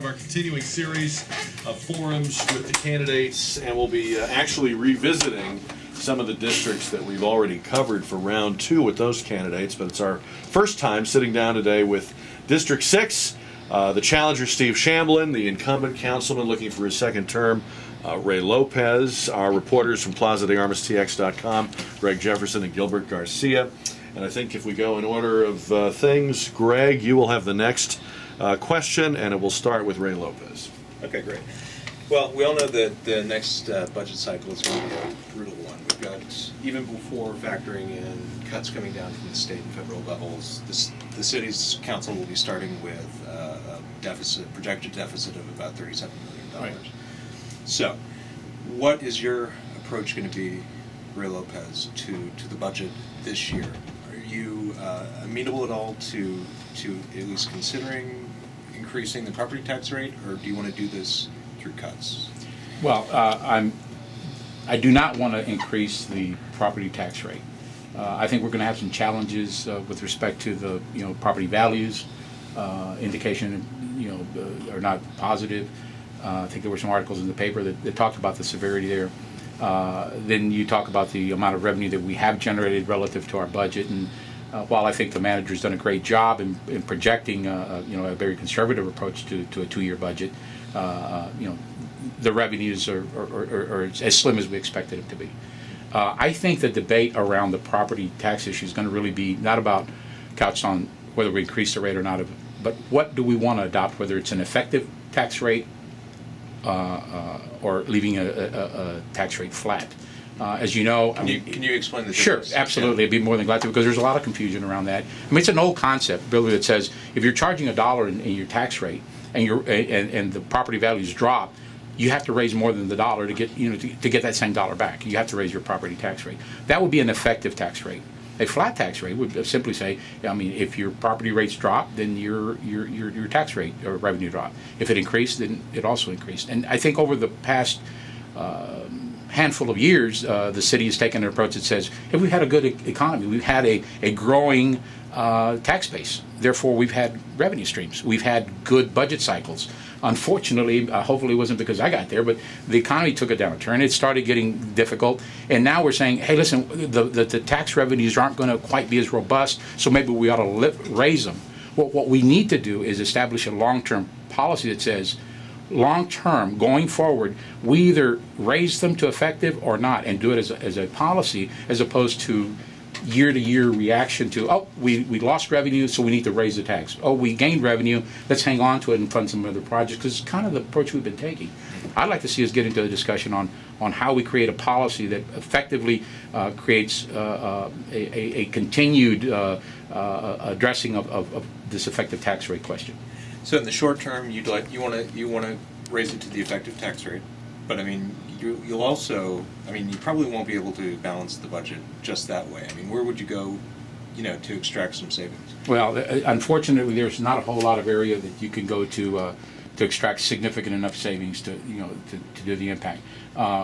Our continuing series of forums with the candidates, and we'll be actually revisiting some of the districts that we've already covered for round two with those candidates, but it's our first time sitting down today with District 6, the challenger Steve Shamblen, the incumbent councilman looking for his second term, Ray Lopez, our reporters from PLAZA De ARMAS TX.com, Greg Jefferson and Gilbert Garcia. And I think if we go in order of things, Greg, you will have the next question, and it will start with Ray Lopez. Okay, great. Well, we all know that the next budget cycle is going to be a brutal one. We've got, even before factoring in cuts coming down from the state and federal levels, the city's council will be starting with a projected deficit of about $37 million. Right. So, what is your approach going to be, Ray Lopez, to the budget this year? Are you amenable at all to at least considering increasing the property tax rate, or do you want to do this through cuts? Well, I do not want to increase the property tax rate. I think we're going to have some challenges with respect to the property values. Indication are not positive. I think there were some articles in the paper that talked about the severity there. Then you talk about the amount of revenue that we have generated relative to our budget, and while I think the manager's done a great job in projecting a very conservative approach to a 2-year budget, the revenues are as slim as we expected it to be. I think the debate around the property tax issue is going to really be not about couched on whether we increase the rate or not, but what do we want to adopt, whether it's an effective tax rate or leaving a tax rate flat. As you know, can you explain the Sure, difference? absolutely. I'd be more than glad to, because there's a lot of confusion around that. I mean, it's an old concept, Billy, that says if you're charging $1 in your tax rate and the property values drop, you have to raise more than the dollar to get to get that same dollar back. You have to raise your property tax rate. That would be an effective tax rate. A flat tax rate would simply say, I mean, if your property rates drop, then your tax rate or revenue drop. If it increased, then it also increased. And I think over the past handful of years, the city has taken an approach that says, if we've had a good economy, we've had a growing tax base. Therefore, we've had revenue streams. We've had good budget cycles. Unfortunately, hopefully it wasn't because I got there, but the economy took a downturn. It started getting difficult, and now we're saying, hey, listen, the tax revenues aren't going to quite be as robust, so maybe we ought to raise them. What we need to do is establish a long-term policy that says, long-term, going forward, we either raise them to effective or not, and do it as a policy, as opposed to year-to-year reaction to, oh, we lost revenue, so we need to raise the tax. Oh, we gained revenue, let's hang on to it and fund some other projects, because it's kind of the approach we've been taking. I'd like to see us get into a discussion on how we create a policy that effectively creates a continued addressing of this effective tax rate question. So in the short term, you want to raise it to the effective tax rate, but I mean, you'll also, I mean, you probably won't be able to balance the budget just that way. I mean, where would you go, to extract some savings? Well, unfortunately, there's not a whole lot of area that you can go to extract significant enough savings to do the impact.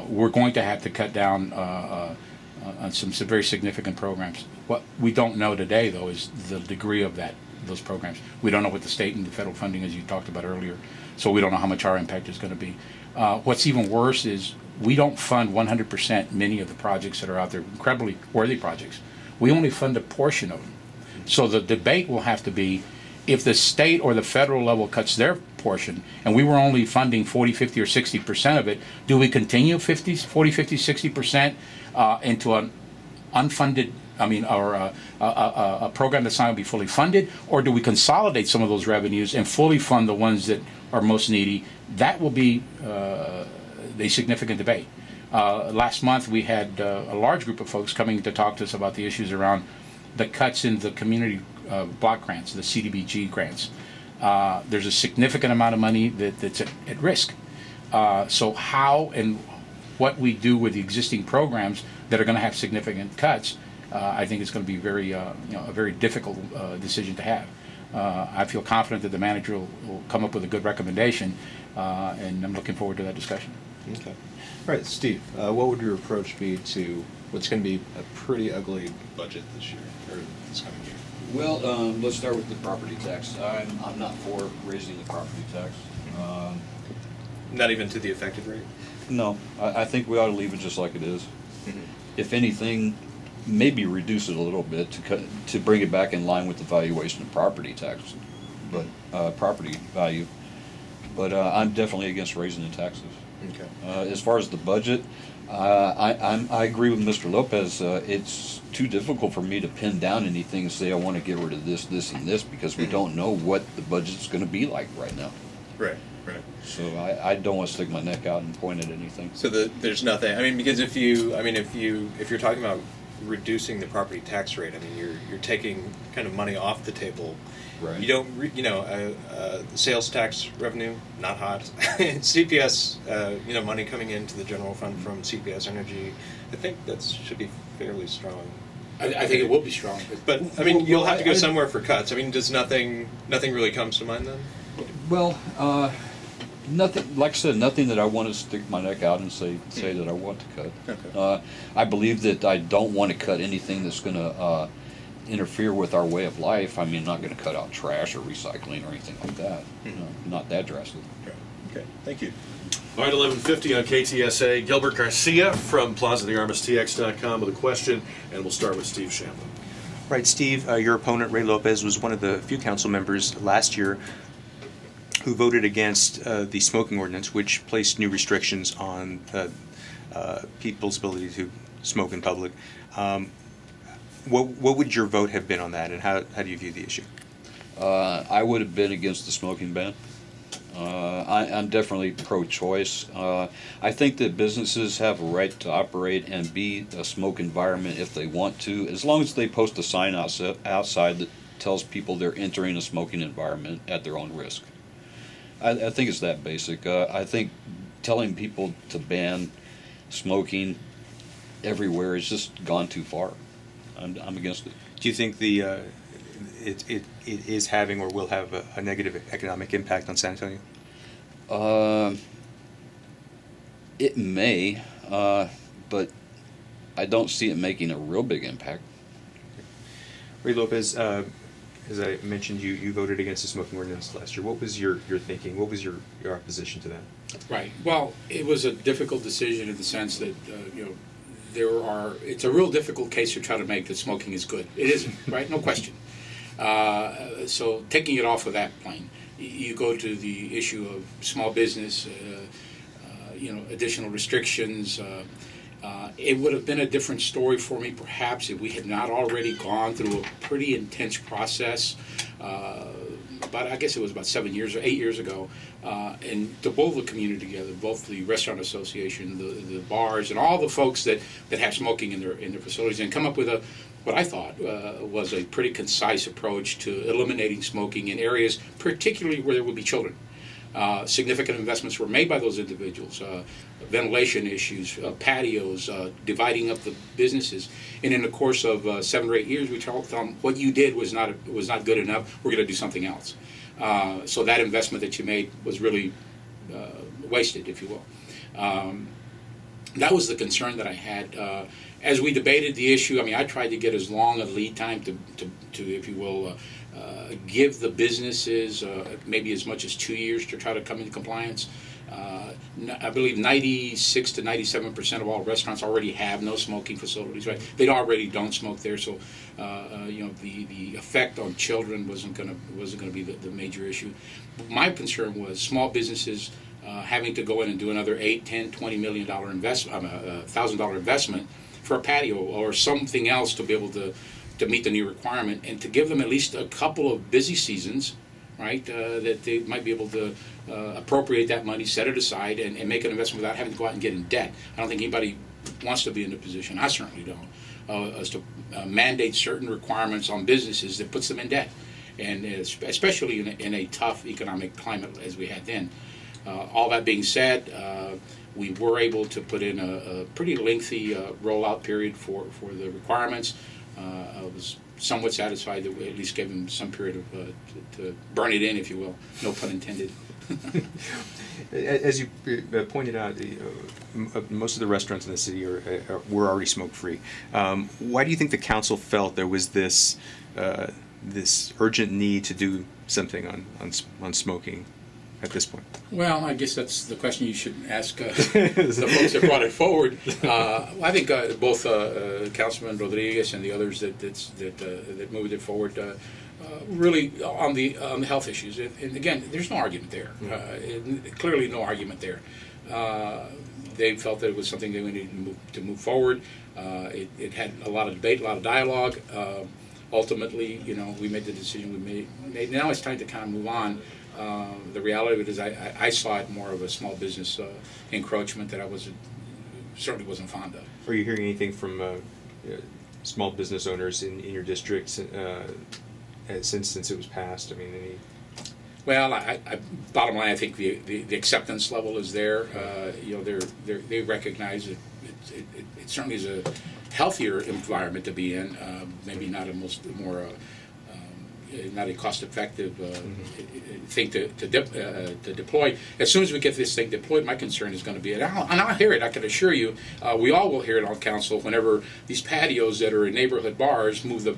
We're going to have to cut down on some very significant programs. What we don't know today, though, is the degree of those programs. We don't know what the state and the federal funding, as you talked about earlier, so we don't know how much our impact is going to be. What's even worse is we don't fund 100% many of the projects that are out there, incredibly worthy projects. We only fund a portion of them. So the debate will have to be, if the state or the federal level cuts their portion, and we were only funding 40, 50, or 60% of it, do we continue 40, 50, 60% into an unfunded, or a program that's not going to be fully funded, or do we consolidate some of those revenues and fully fund the ones that are most needy? That will be a significant debate. Last month we had a large group of folks coming to talk to us about the issues around the cuts in the community block grants, the CDBG grants. There's a significant amount of money that's at risk. So how and what we do with the existing programs that are going to have significant cuts, I think it's going to be a very difficult decision to have. I feel confident that the manager will come up with a good recommendation, and I'm looking forward to that discussion. Okay. All right, Steve, what would your approach be to what's going to be a pretty ugly budget this year, or this coming year? Well, let's start with the property tax. I'm not for raising the property tax. Not even to the effective rate? No, I think we ought to leave it just like it is. If anything, maybe reduce it a little bit to bring it back in line with the valuation of property tax, but property value. But I'm definitely against raising the taxes. Okay. As far as the budget, I agree with Mr. Lopez. It's too difficult for me to pin down anything and say I want to get rid of this, this, and this because we don't know what the budget's going to be like right now. Right, right. So I don't want to stick my neck out and point at anything. So there's nothing, I mean, because if you're talking about reducing the property tax rate, I mean, you're taking kind of money off the table. Right. You don't, sales tax revenue, not hot. CPS, money coming into the general fund from CPS Energy, I think that should be fairly strong. I think it will be strong. But, I mean, you'll have to go somewhere for cuts. I mean, does nothing really comes to mind then? Well, nothing. Like I said, nothing that I want to stick my neck out and say that I want to cut. Okay. I believe that I don't want to cut anything that's going to interfere with our way of life. I mean, not going to cut out trash or recycling or anything like that. Not that drastic. Okay. Thank you. All right, 11:50 on KTSA. Gilbert Garcia from PLAZA De ARMAS TX.com with a question, and we'll start with Steve Shamblen. Right, Steve, your opponent, Ray Lopez, was one of the few council members last year who voted against the smoking ordinance, which placed new restrictions on people's ability to smoke in public. What would your vote have been on that, and how do you view the issue? I would have been against the smoking ban. I'm definitely pro-choice. I think that businesses have a right to operate and be a smoke environment if they want to, as long as they post a sign outside that tells people they're entering a smoking environment at their own risk. I think it's that basic. I think telling people to ban smoking everywhere has just gone too far. I'm against it. Do you think it is having or will have a negative economic impact on San Antonio? It may, but I don't see it making a real big impact. Ray Lopez, as I mentioned, you voted against the smoking ordinance last year. What was your thinking? What was your opposition to that? Right. Well, it was a difficult decision in the sense that it's a real difficult case to try to make that smoking is good. It isn't, right? No question. So taking it off of that plane, you go to the issue of small business, additional restrictions. It would have been a different story for me perhaps if we had not already gone through a pretty intense process I guess it was about 8 years ago, and to pull the community together, both the restaurant association, the bars, and all the folks that have smoking in their facilities, and come up with what I thought was a pretty concise approach to eliminating smoking in areas, particularly where there would be children. Significant investments were made by those individuals, ventilation issues, patios, dividing up the businesses. And in the course of 7 or 8 years, we told them what you did was not good enough. We're going to do something else. So that investment that you made was really wasted, if you will. That was the concern that I had. As we debated the issue, I mean, I tried to get as long a lead time to if you will, give the businesses maybe as much as 2 years to try to come into compliance. I believe 96 to 97% of all restaurants already have no smoking facilities. Right? They already don't smoke there, so the effect on children wasn't going to be the major issue. My concern was small businesses having to go in and do another $8, $10, $20 million investment, $1,000 investment for a patio or something else to be able to meet the new requirement, and to give them at least a couple of busy seasons, right, that they might be able to appropriate that money, set it aside, and make an investment without having to go out and get in debt. I don't think anybody wants to be in a position, I certainly don't, as to mandate certain requirements on businesses that puts them in debt, and especially in a tough economic climate as we had then. All that being said, we were able to put in a pretty lengthy rollout period for the requirements. I was somewhat satisfied that we at least gave them some period of to burn it in, if you will. No pun intended. As you pointed out, most of the restaurants in the city were already smoke-free. Why do you think the council felt there was this urgent need to do something on smoking? at this point? Well, I guess that's the question you should ask the folks that brought it forward. I think both Councilman Rodriguez and the others that moved it forward really on the health issues. And again, there's no argument there. Clearly, no argument there. They felt that it was something that we needed to move forward. It had a lot of debate, a lot of dialogue. Ultimately, we made the decision we made. Now it's time to kind of move on. The reality of it is I saw it more of a small business encroachment that I certainly wasn't fond of. Are you hearing anything from small business owners in your district since it was passed? I mean, any... Well, bottom line, I think the acceptance level is there. They recognize it certainly is a healthier environment to be in. Maybe not not a cost-effective thing to deploy. As soon as we get this thing deployed, my concern is going to be, and I'll hear it. I can assure you, we all will hear it on council whenever these patios that are in neighborhood bars move the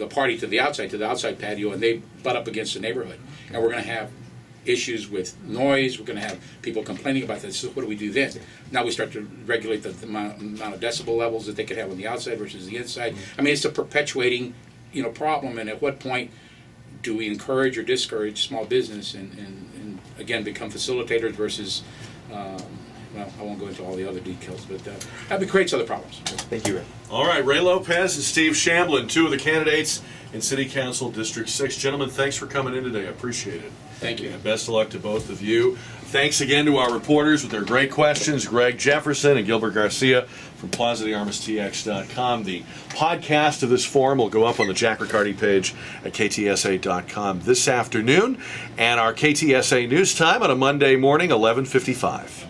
party to the outside patio, and they butt up against the neighborhood, and we're going to have issues with noise. We're going to have people complaining about this. So what do we do then? Now we start to regulate the amount of decibel levels that they could have on the outside versus the inside. I mean, it's a perpetuating problem, and at what point do we encourage or discourage small business and again become facilitators versus well, I won't go into all the other details, but that creates other problems. Thank you, Ray. All right, Ray Lopez and Steve Shamblen, two of the candidates in City Council District 6. Gentlemen, thanks for coming in today. I appreciate it. Thank you. And best of luck to both of you. Thanks again to our reporters with their great questions, Greg Jefferson and Gilbert Garcia from PLAZADeArmasTX.com. The podcast of this forum will go up on the Jack Riccardi page at KTSA.com this afternoon, and our KTSA news time on a Monday morning, 11:55.